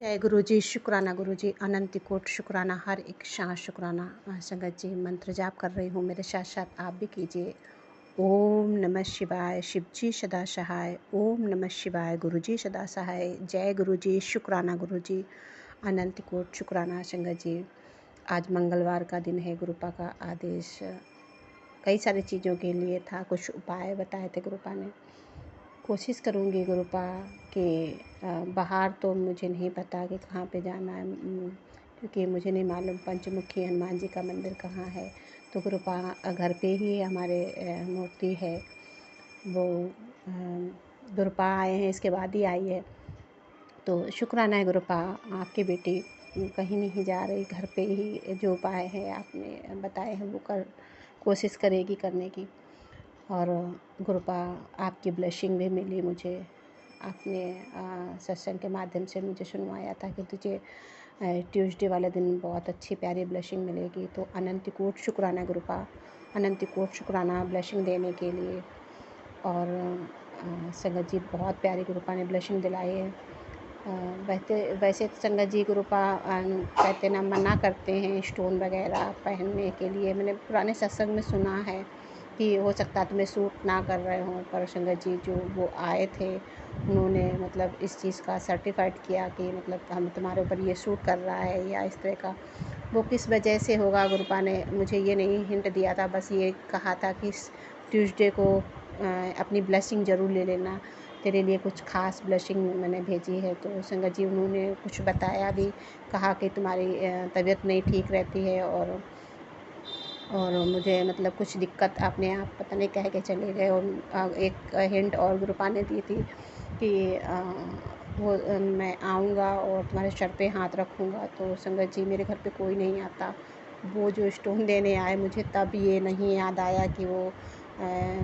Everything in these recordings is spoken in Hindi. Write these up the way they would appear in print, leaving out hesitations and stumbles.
जय गुरु जी, शुक्राना गुरु जी, अनंत कोटि शुक्राना, हर एक शाह शुक्राना। संगत जी, मंत्र जाप कर रही हूँ, मेरे साथ साथ आप भी कीजिए। ओम नमः शिवाय, शिव जी सदा सहाय। ओम नमः शिवाय, गुरु जी सदा सहाय। जय गुरु जी, शुक्राना गुरु जी, अनंत कोटि शुक्राना। संगत जी, आज मंगलवार का दिन है। गुरुपा का आदेश कई सारी चीज़ों के लिए था, कुछ उपाय बताए थे गुरुपा ने। कोशिश करूँगी गुरुपा कि बाहर तो मुझे नहीं पता कि कहाँ पे जाना है, क्योंकि मुझे नहीं मालूम पंचमुखी हनुमान जी का मंदिर कहाँ है। तो गुरुपा घर पे ही हमारे मूर्ति है, वो गुरुपा आए हैं इसके बाद ही आई है। तो शुक्राना है गुरुपा, आपकी बेटी कहीं नहीं जा रही, घर पे ही जो उपाय है आपने बताए हैं वो कोशिश करेगी करने की। और गुरुपा आपकी ब्लेसिंग भी मिली मुझे, आपने सत्संग के माध्यम से मुझे सुनवाया था कि तुझे ट्यूसडे वाले दिन बहुत अच्छी प्यारी ब्लेसिंग मिलेगी। तो अनंत कोटि शुक्राना गुरुपा, अनंत कोटि शुक्राना ब्लेसिंग देने के लिए। और संगत जी, बहुत प्यारी गुरुपा ने ब्लेसिंग दिलाई है। वैसे तो संगत जी गुरुपा कहते ना, मना करते हैं स्टोन वगैरह पहनने के लिए। मैंने पुराने सत्संग में सुना है कि हो सकता है तुम्हें सूट ना कर रहे हों, पर संगत जी जो वो आए थे उन्होंने मतलब इस चीज़ का सर्टिफाइड किया कि मतलब हम तुम्हारे ऊपर ये सूट कर रहा है या इस तरह का। वो किस वजह से होगा गुरुपा ने मुझे ये नहीं हिंट दिया था, बस ये कहा था कि ट्यूसडे को अपनी ब्लेसिंग ज़रूर ले लेना, तेरे लिए कुछ ख़ास ब्लेसिंग मैंने भेजी है। तो संगत जी उन्होंने कुछ बताया भी, कहा कि तुम्हारी तबीयत नहीं ठीक रहती है और मुझे मतलब कुछ दिक्कत अपने आप पता नहीं कह के चले गए। और एक हिंट और गुरुपा ने दी थी कि मैं आऊँगा और तुम्हारे सर पे हाथ रखूँगा। तो संगत जी, मेरे घर पे कोई नहीं आता। वो जो स्टोन देने आए मुझे तब ये नहीं याद आया कि वो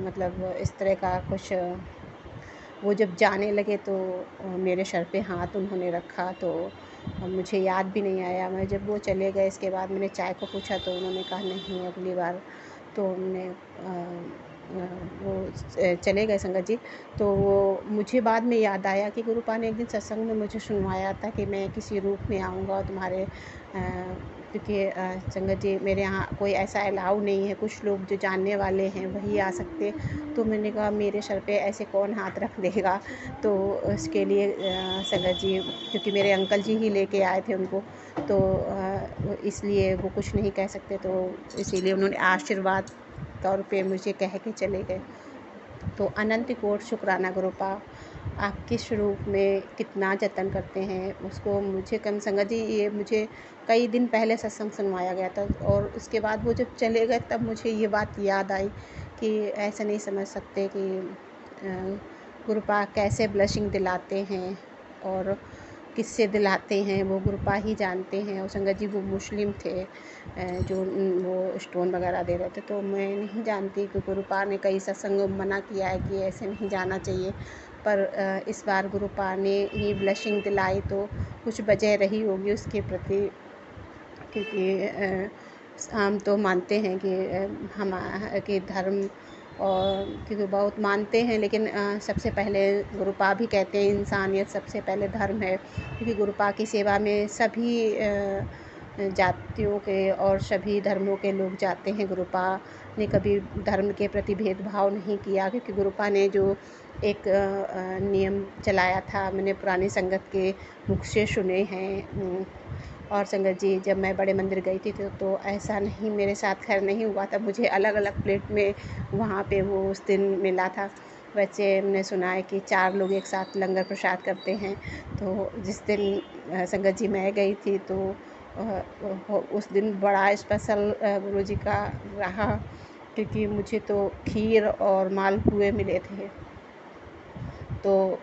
मतलब इस तरह का कुछ। वो जब जाने लगे तो मेरे सर पे हाथ उन्होंने रखा, तो मुझे याद भी नहीं आया। मैं जब वो चले गए इसके बाद मैंने चाय को पूछा तो उन्होंने कहा नहीं, अगली बार। तो हमने वो चले गए संगत जी। तो वो मुझे बाद में याद आया कि गुरुपा ने एक दिन सत्संग में मुझे सुनवाया था कि मैं किसी रूप में आऊँगा तुम्हारे, क्योंकि संगत जी मेरे यहाँ कोई ऐसा अलाउ नहीं है, कुछ लोग जो जानने वाले हैं वही आ सकते। तो मैंने कहा मेरे सर पे ऐसे कौन हाथ रख देगा। तो उसके लिए संगत जी, क्योंकि मेरे अंकल जी ही लेके आए थे उनको, तो इसलिए वो कुछ नहीं कह सकते, तो इसीलिए उन्होंने आशीर्वाद तौर पे मुझे कह के चले गए। तो अनंत कोटि शुक्राना गुरुपा, आप किस रूप में कितना जतन करते हैं उसको मुझे कम। संगत जी, ये मुझे कई दिन पहले सत्संग सुनवाया गया था और उसके बाद वो जब चले गए तब मुझे ये बात याद आई कि ऐसा नहीं समझ सकते कि गुरुपा कैसे ब्लेसिंग दिलाते हैं और किससे दिलाते हैं, वो गुरुपा ही जानते हैं। और संगत जी वो मुस्लिम थे जो वो स्टोन वगैरह दे रहे थे, तो मैं नहीं जानती कि गुरुपा ने कई सत्संगों में मना किया है कि ऐसे नहीं जाना चाहिए, पर इस बार गुरुपा ने ही ब्लेसिंग दिलाई तो कुछ वजह रही होगी उसके प्रति। क्योंकि हम तो मानते हैं कि हम कि धर्म, और क्योंकि बहुत मानते हैं, लेकिन सबसे पहले गुरुपा भी कहते हैं इंसानियत सबसे पहले धर्म है। क्योंकि गुरुपा की सेवा में सभी जातियों के और सभी धर्मों के लोग जाते हैं। गुरुपा ने कभी धर्म के प्रति भेदभाव नहीं किया, क्योंकि गुरुपा ने जो एक नियम चलाया था मैंने पुरानी संगत के मुख से सुने हैं। और संगत जी, जब मैं बड़े मंदिर गई थी तो ऐसा नहीं मेरे साथ खैर नहीं हुआ था, मुझे अलग अलग प्लेट में वहाँ पे वो उस दिन मिला था। वैसे हमने सुना है कि 4 लोग एक साथ लंगर प्रसाद करते हैं। तो जिस दिन संगत जी मैं गई थी तो उस दिन बड़ा स्पेशल गुरुजी का रहा, क्योंकि मुझे तो खीर और मालपुए मिले थे। तो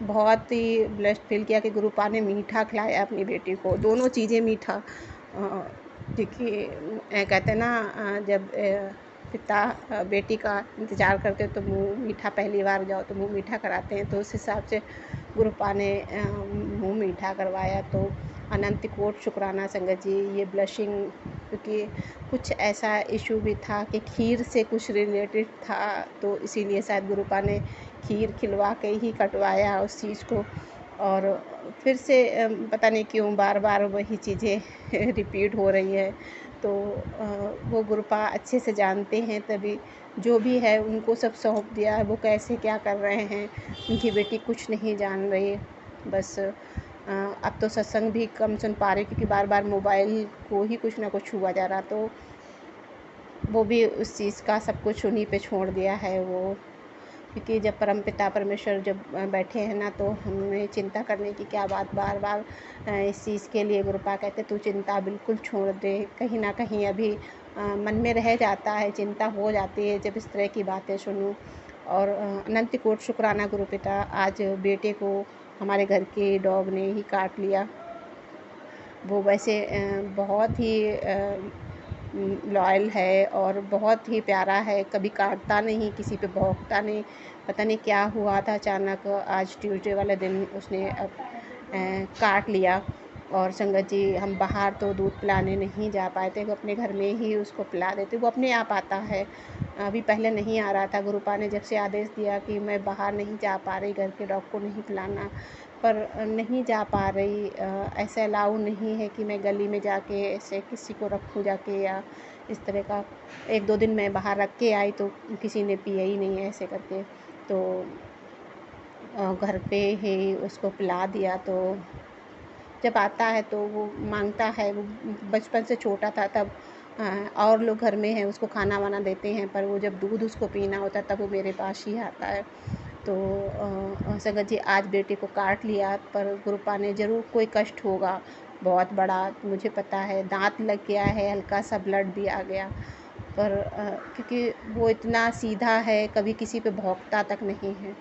बहुत ही ब्लेस्ड फील किया कि गुरुपा ने मीठा खिलाया अपनी बेटी को, दोनों चीज़ें मीठा। क्योंकि कहते हैं ना, जब पिता बेटी का इंतज़ार करते तो मुँह मीठा, पहली बार जाओ तो मुँह मीठा कराते हैं, तो उस हिसाब से गुरुपा ने मुँह मीठा करवाया। तो अनंत कोटि शुक्राना संगत जी, ये ब्लशिंग, क्योंकि कुछ ऐसा इशू भी था कि खीर से कुछ रिलेटेड था, तो इसीलिए शायद गुरुपा ने खीर खिलवा के ही कटवाया उस चीज़ को। और फिर से पता नहीं क्यों बार बार वही चीज़ें रिपीट हो रही है। तो वो गुरुपा अच्छे से जानते हैं, तभी जो भी है उनको सब सौंप दिया है। वो कैसे क्या कर रहे हैं, उनकी बेटी कुछ नहीं जान रही। बस अब तो सत्संग भी कम सुन पा रही, क्योंकि बार बार मोबाइल को ही कुछ ना कुछ हुआ जा रहा। तो वो भी उस चीज़ का सब कुछ उन्हीं पे छोड़ दिया है वो। क्योंकि जब परमपिता परमेश्वर जब बैठे हैं ना, तो हमें चिंता करने की क्या बात। बार बार इस चीज़ के लिए गुरुपा कहते तू चिंता बिल्कुल छोड़ दे। कहीं ना कहीं अभी मन में रह जाता है, चिंता हो जाती है जब इस तरह की बातें सुनूं। और अनंत कोटि शुक्राना गुरुपिता, आज बेटे को हमारे घर के डॉग ने ही काट लिया। वो वैसे बहुत ही लॉयल है और बहुत ही प्यारा है, कभी काटता नहीं, किसी पे भौंकता नहीं। पता नहीं क्या हुआ था, अचानक आज ट्यूसडे वाले दिन उसने काट लिया। और संगत जी, हम बाहर तो दूध पिलाने नहीं जा पाए थे, वो अपने घर में ही उसको पिला देते। वो अपने आप आता है, अभी पहले नहीं आ रहा था। गुरुपा ने जब से आदेश दिया कि मैं बाहर नहीं जा पा रही, घर के डॉग को नहीं पिलाना, पर नहीं जा पा रही। ऐसा अलाउ नहीं है कि मैं गली में जाके ऐसे किसी को रखूँ जाके, या इस तरह का। 1-2 दिन मैं बाहर रख के आई तो किसी ने पिया ही नहीं ऐसे करके। तो घर पे ही उसको पिला दिया। तो जब आता है तो वो मांगता है। वो बचपन से छोटा था तब और लोग घर में हैं उसको खाना वाना देते हैं, पर वो जब दूध उसको पीना होता है तब वो मेरे पास ही आता है। तो संगत जी, आज बेटे को काट लिया, पर गुरुपा ने ज़रूर कोई कष्ट होगा बहुत बड़ा, मुझे पता है। दांत लग गया है, हल्का सा ब्लड भी आ गया, पर क्योंकि वो इतना सीधा है, कभी किसी पे भौंकता तक नहीं है।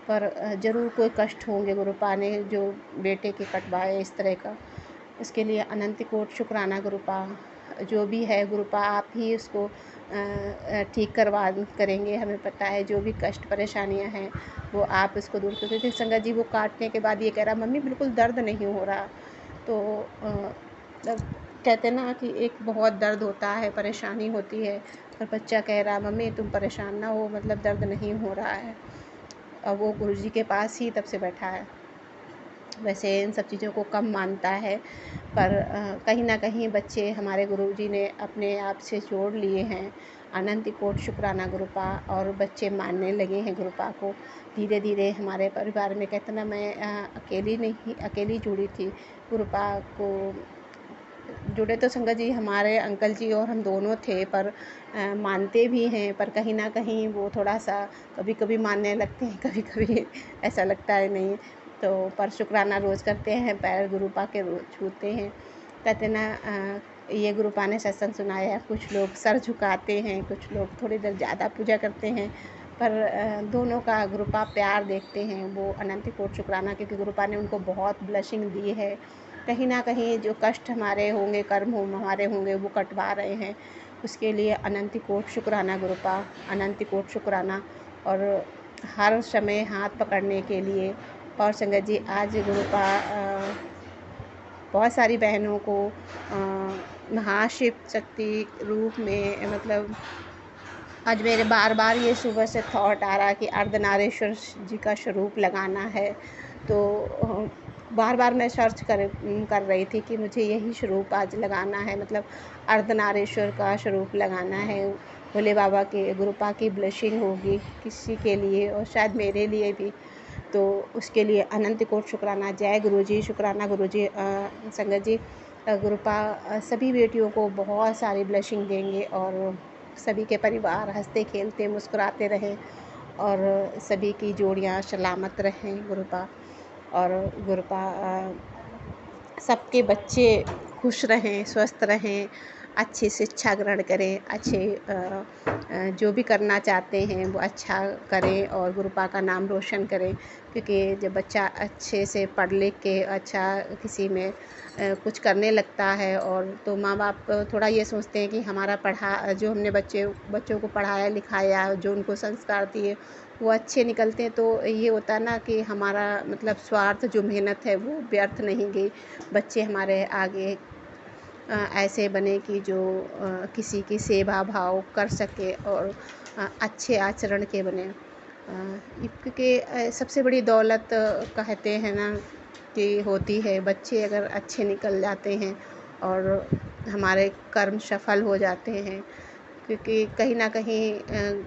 पर ज़रूर कोई कष्ट होंगे गुरुपा ने जो बेटे के कटवाए इस तरह का। इसके लिए अनंत कोटि शुक्राना गुरुपा। जो भी है गुरुपा, आप ही उसको ठीक करेंगे, हमें पता है। जो भी कष्ट परेशानियां हैं वो आप उसको दूर करेंगे। क्योंकि संगत जी, वो काटने के बाद ये कह रहा, मम्मी बिल्कुल दर्द नहीं हो रहा। तो मतलब कहते ना कि एक बहुत दर्द होता है, परेशानी होती है, पर बच्चा कह रहा, मम्मी तुम परेशान ना हो, मतलब दर्द नहीं हो रहा है। और वो गुरुजी के पास ही तब से बैठा है। वैसे इन सब चीज़ों को कम मानता है, पर कहीं ना कहीं बच्चे हमारे गुरुजी ने अपने आप से जोड़ लिए हैं। अनंत कोटि शुक्राना गुरुपा। और बच्चे मानने लगे हैं गुरुपा को धीरे धीरे। हमारे परिवार में कहते ना, मैं अकेली जुड़ी थी गुरुपा को। जुड़े तो संगत जी हमारे अंकल जी और हम दोनों थे, पर मानते भी हैं, पर कहीं ना कहीं वो थोड़ा सा कभी कभी मानने लगते हैं, कभी कभी ऐसा लगता है नहीं। तो पर शुक्राना रोज़ करते हैं, पैर गुरुपा के रोज़ छूते हैं। कहते ना ये गुरुपा ने सत्संग सुनाया है। कुछ लोग सर झुकाते हैं, कुछ लोग थोड़ी देर ज़्यादा पूजा करते हैं, पर दोनों का गुरुपा प्यार देखते हैं। वो अनंत कोटि शुक्राना, क्योंकि गुरुपा ने उनको बहुत ब्लेसिंग दी है। कहीं ना कहीं जो कष्ट हमारे होंगे, कर्म हमारे होंगे, वो कटवा रहे हैं। उसके लिए अनंत कोटि शुक्राना गुरुपा, अनंत कोटि शुक्राना। और हर समय हाथ पकड़ने के लिए। और संगत जी, आज गुरुपा बहुत सारी बहनों को महाशिव शक्ति रूप में, मतलब आज मेरे बार बार ये सुबह से थॉट आ रहा है कि अर्धनारीश्वर जी का स्वरूप लगाना है। तो बार बार मैं सर्च कर रही थी कि मुझे यही स्वरूप आज लगाना है, मतलब अर्धनारीश्वर का स्वरूप लगाना है। भोले बाबा के गुरुपा की ब्लेसिंग होगी किसी के लिए, और शायद मेरे लिए भी। तो उसके लिए अनंत कोटि शुक्राना। जय गुरुजी, शुक्राना गुरुजी। संगत जी, गुरुपा सभी बेटियों को बहुत सारी ब्लेसिंग देंगे, और सभी के परिवार हंसते खेलते मुस्कुराते रहें, और सभी की जोड़ियां सलामत रहें गुरुपा। और गुरुपा सबके बच्चे खुश रहें, स्वस्थ रहें, अच्छी शिक्षा ग्रहण करें, अच्छे जो भी करना चाहते हैं वो अच्छा करें, और गुरुपा का नाम रोशन करें। क्योंकि जब बच्चा अच्छे से पढ़ लिख के अच्छा किसी में कुछ करने लगता है, और तो माँ बाप थोड़ा ये सोचते हैं कि हमारा जो हमने बच्चों को पढ़ाया लिखाया, जो उनको संस्कार दिए वो अच्छे निकलते हैं। तो ये होता है ना कि हमारा मतलब स्वार्थ, जो मेहनत है वो व्यर्थ नहीं गई। बच्चे हमारे आगे ऐसे बने कि जो किसी की सेवा भाव कर सके, और अच्छे आचरण के बने। क्योंकि सबसे बड़ी दौलत कहते हैं ना कि होती है, बच्चे अगर अच्छे निकल जाते हैं और हमारे कर्म सफल हो जाते हैं, क्योंकि कहीं ना कहीं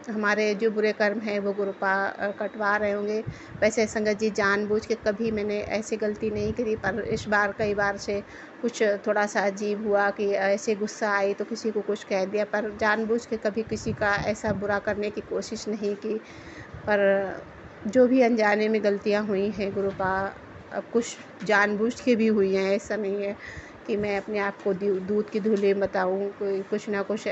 हमारे जो बुरे कर्म हैं वो गुरुपा कटवा रहे होंगे। वैसे संगत जी जानबूझ के कभी मैंने ऐसी गलती नहीं करी, पर इस बार कई बार से कुछ थोड़ा सा अजीब हुआ कि ऐसे गुस्सा आई तो किसी को कुछ कह दिया, पर जानबूझ के कभी किसी का ऐसा बुरा करने की कोशिश नहीं की। पर जो भी अनजाने में गलतियाँ हुई हैं गुरुपा, अब कुछ जानबूझ के भी हुई हैं, ऐसा नहीं है कि मैं अपने आप को दूध की धूली बताऊँ। कोई कुछ ना कुछ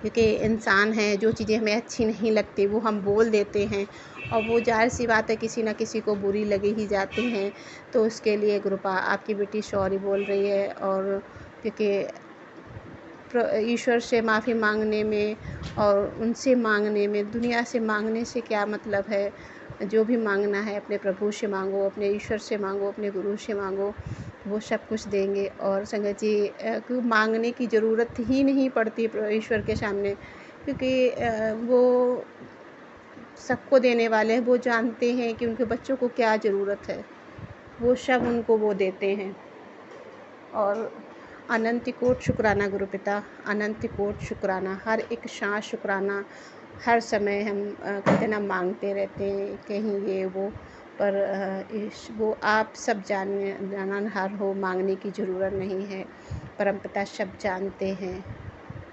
क्योंकि इंसान हैं, जो चीज़ें हमें अच्छी नहीं लगती वो हम बोल देते हैं, और वो ज़ाहिर सी बात है किसी ना किसी को बुरी लगी ही जाती हैं। तो उसके लिए गुरुपा आपकी बेटी सॉरी बोल रही है। और क्योंकि ईश्वर से माफ़ी मांगने में और उनसे मांगने में, दुनिया से मांगने से क्या मतलब है। जो भी मांगना है अपने प्रभु से मांगो, अपने ईश्वर से मांगो, अपने गुरु से मांगो, वो सब कुछ देंगे। और संगत जी को मांगने की ज़रूरत ही नहीं पड़ती ईश्वर के सामने, क्योंकि वो सबको देने वाले हैं। वो जानते हैं कि उनके बच्चों को क्या ज़रूरत है, वो सब उनको वो देते हैं। और अनंत कोट शुक्राना गुरुपिता, अनंत कोट शुक्राना, हर एक सांस शुक्राना। हर समय हम कहते ना मांगते रहते हैं कहीं ये वो, पर वो आप सब जाननहार हो, मांगने की ज़रूरत नहीं है। परमपिता सब जानते हैं,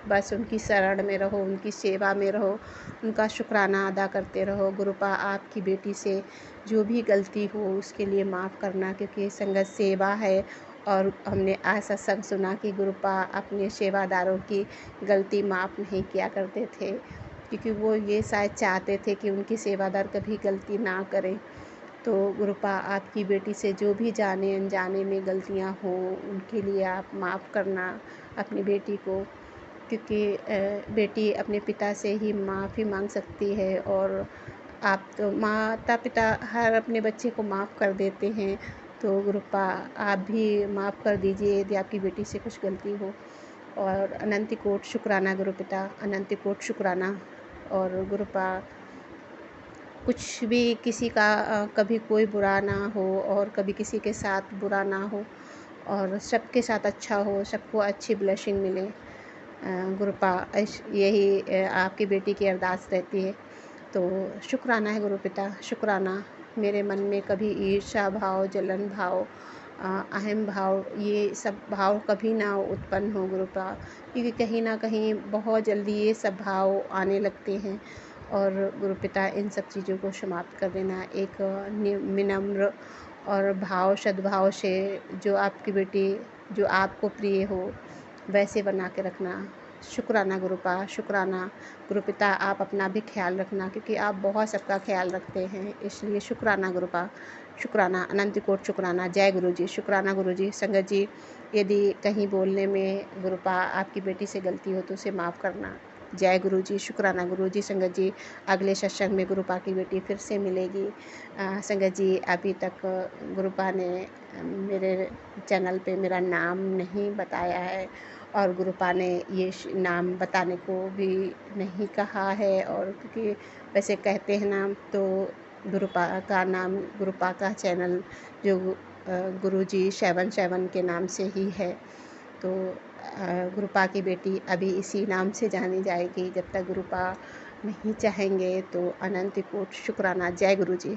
बस उनकी शरण में रहो, उनकी सेवा में रहो, उनका शुक्राना अदा करते रहो। गुरुपा आपकी बेटी से जो भी गलती हो उसके लिए माफ़ करना, क्योंकि संगत सेवा है। और हमने आज सत्संग सुना कि गुरुपा अपने सेवादारों की गलती माफ़ नहीं किया करते थे, क्योंकि वो ये शायद चाहते थे कि उनकी सेवादार कभी गलती ना करें। तो गुरुपा आपकी बेटी से जो भी जाने अनजाने में गलतियां हों उनके लिए आप माफ़ करना अपनी बेटी को, क्योंकि बेटी अपने पिता से ही माफ़ी मांग सकती है। और आप तो माता पिता हर अपने बच्चे को माफ़ कर देते हैं, तो गुरुपा आप भी माफ़ कर दीजिए यदि आपकी बेटी से कुछ गलती हो। और अनंत कोट शुक्राना गुरुपिता, अनंत कोट शुक्राना। और गुरुपा कुछ भी किसी का कभी कोई बुरा ना हो और कभी किसी के साथ बुरा ना हो, और सबके साथ अच्छा हो, सबको अच्छी ब्लेसिंग मिले। गुरुपा यही आपकी बेटी की अरदास रहती है। तो शुक्राना है गुरुपिता, शुक्राना। मेरे मन में कभी ईर्ष्या भाव, जलन भाव, अहम भाव, ये सब भाव कभी ना उत्पन्न हो गुरुपा, क्योंकि कहीं ना कहीं बहुत जल्दी ये सब भाव आने लगते हैं। और गुरुपिता इन सब चीज़ों को समाप्त कर देना, एक विनम्र और भाव सद्भाव से जो आपकी बेटी जो आपको प्रिय हो वैसे बना के रखना। शुक्राना गुरुपा, शुक्राना। गुरुपिता आप अपना भी ख्याल रखना, क्योंकि आप बहुत सबका ख्याल रखते हैं, इसलिए शुक्राना गुरुपा, शुक्राना, अनंत कोट शुक्राना। जय गुरु जी, शुक्राना गुरु जी। संगत जी यदि कहीं बोलने में गुरुपा आपकी बेटी से गलती हो तो उसे माफ़ करना। जय गुरु जी, शुक्राना गुरु जी। संगत जी अगले सत्संग में गुरुपा की बेटी फिर से मिलेगी। संगत जी अभी तक गुरुपा ने मेरे चैनल पे मेरा नाम नहीं बताया है, और गुरुपा ने ये नाम बताने को भी नहीं कहा है। और क्योंकि वैसे कहते हैं नाम तो गुरुपा का नाम, गुरुपा का चैनल जो गुरुजी 77 के नाम से ही है। तो गुरुपा की बेटी अभी इसी नाम से जानी जाएगी जब तक गुरुपा नहीं चाहेंगे। तो अनंत कोट शुक्राना। जय गुरु जी।